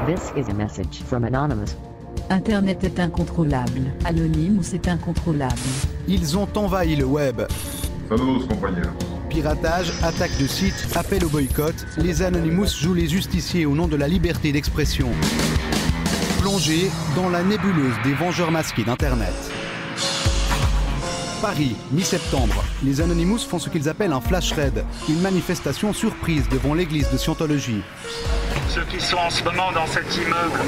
This is a message from Anonymous. Internet est incontrôlable. Anonymous est incontrôlable. Ils ont envahi le web. Saludos, compañeros. Piratage, attaque de sites, appel au boycott, les Anonymous jouent les justiciers au nom de la liberté d'expression. Plongés dans la nébuleuse des vengeurs masqués d'Internet. Paris, mi-septembre. Les Anonymous font ce qu'ils appellent un flash raid, une manifestation surprise devant l'église de Scientologie. Ceux qui sont en ce moment dans cet immeuble,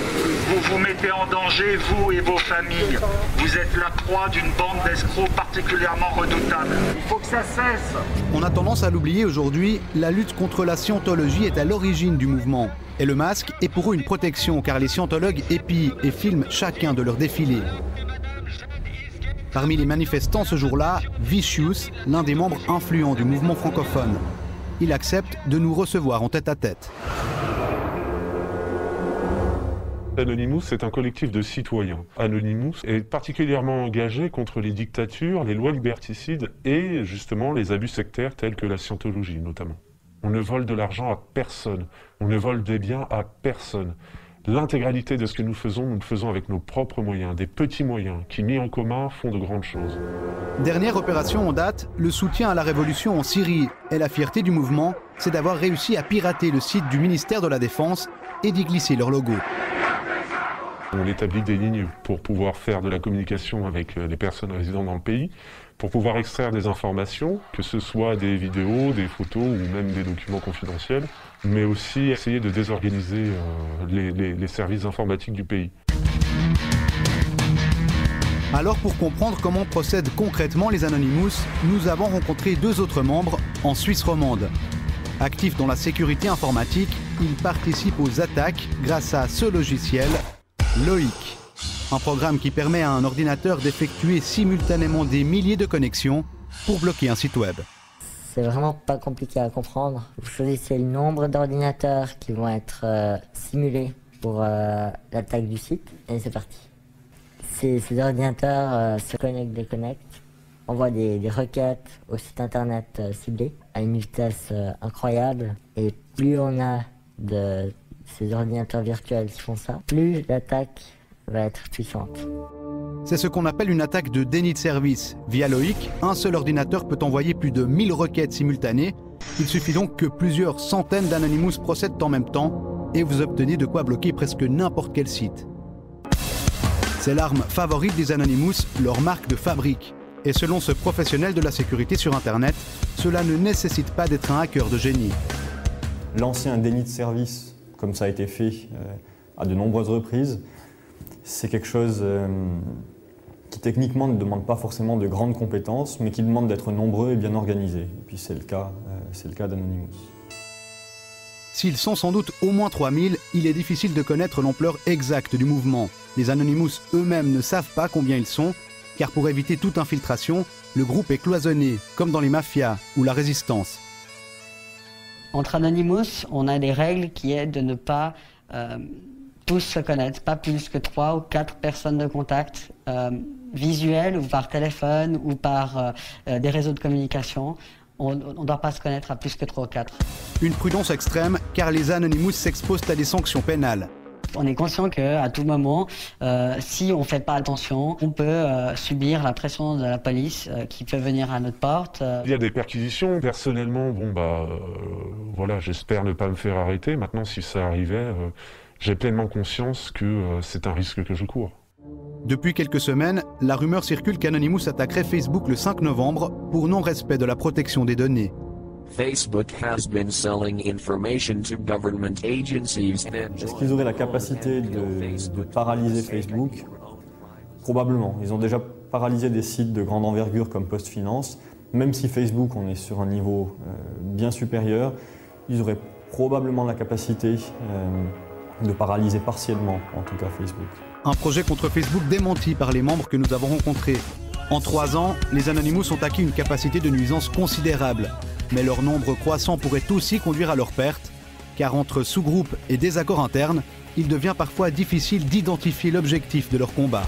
vous vous mettez en danger, vous et vos familles. Vous êtes la proie d'une bande d'escrocs particulièrement redoutable. Il faut que ça cesse. On a tendance à l'oublier aujourd'hui, la lutte contre la Scientologie est à l'origine du mouvement. Et le masque est pour eux une protection car les scientologues épient et filment chacun de leurs défilés. Parmi les manifestants ce jour-là, Vicious, l'un des membres influents du mouvement francophone. Il accepte de nous recevoir en tête-à-tête. Anonymous est un collectif de citoyens. Anonymous est particulièrement engagé contre les dictatures, les lois liberticides et justement les abus sectaires tels que la scientologie notamment. On ne vole de l'argent à personne, on ne vole des biens à personne. L'intégralité de ce que nous le faisons avec nos propres moyens, des petits moyens qui mis en commun font de grandes choses. Dernière opération en date, le soutien à la révolution en Syrie. Et la fierté du mouvement, c'est d'avoir réussi à pirater le site du ministère de la Défense et d'y glisser leur logo. On établit des lignes pour pouvoir faire de la communication avec les personnes résidant dans le pays, pour pouvoir extraire des informations, que ce soit des vidéos, des photos ou même des documents confidentiels, mais aussi essayer de désorganiser les services informatiques du pays. Alors pour comprendre comment procèdent concrètement les Anonymous, nous avons rencontré deux autres membres en Suisse romande. Actifs dans la sécurité informatique, ils participent aux attaques grâce à ce logiciel, Loïc. Un programme qui permet à un ordinateur d'effectuer simultanément des milliers de connexions pour bloquer un site web. C'est vraiment pas compliqué à comprendre. Vous choisissez le nombre d'ordinateurs qui vont être simulés pour l'attaque du site et c'est parti. Ces ordinateurs se connectent, déconnectent, envoient des requêtes au site internet ciblé à une vitesse incroyable et plus on a de ces ordinateurs virtuels qui font ça, plus l'attaque va être puissante. C'est ce qu'on appelle une attaque de déni de service. Via Loïc, un seul ordinateur peut envoyer plus de 1000 requêtes simultanées. Il suffit donc que plusieurs centaines d'Anonymous procèdent en même temps et vous obtenez de quoi bloquer presque n'importe quel site. C'est l'arme favorite des Anonymous, leur marque de fabrique. Et selon ce professionnel de la sécurité sur Internet, cela ne nécessite pas d'être un hacker de génie. Lancer un déni de service, comme ça a été fait à de nombreuses reprises, c'est quelque chose qui techniquement ne demande pas forcément de grandes compétences, mais qui demande d'être nombreux et bien organisés. Et puis c'est le cas d'Anonymous. S'ils sont sans doute au moins 3000, il est difficile de connaître l'ampleur exacte du mouvement. Les Anonymous eux-mêmes ne savent pas combien ils sont, car pour éviter toute infiltration, le groupe est cloisonné, comme dans les mafias ou la résistance. Entre Anonymous, on a des règles qui est de ne pas tous se connaître, pas plus que 3 ou 4 personnes de contact, visuelles ou par téléphone ou par des réseaux de communication. On ne doit pas se connaître à plus que 3 ou 4. Une prudence extrême, car les Anonymous s'exposent à des sanctions pénales. On est conscient qu'à tout moment, si on ne fait pas attention, on peut subir la pression de la police qui peut venir à notre porte. Il y a des perquisitions. Personnellement, voilà, j'espère ne pas me faire arrêter. Maintenant, si ça arrivait, j'ai pleinement conscience que c'est un risque que je cours. Depuis quelques semaines, la rumeur circule qu'Anonymous attaquerait Facebook le 5 novembre pour non-respect de la protection des données. Facebook has been selling information to government agencies. Est-ce qu'ils auraient la capacité de paralyser Facebook? Probablement. Ils ont déjà paralysé des sites de grande envergure comme PostFinance. Même si Facebook, on est sur un niveau bien supérieur, ils auraient probablement la capacité de paralyser partiellement, en tout cas, Facebook. Un projet contre Facebook démenti par les membres que nous avons rencontrés. En 3 ans, les Anonymous ont acquis une capacité de nuisance considérable. Mais leur nombre croissant pourrait aussi conduire à leur perte, car entre sous-groupes et désaccords internes, il devient parfois difficile d'identifier l'objectif de leur combat.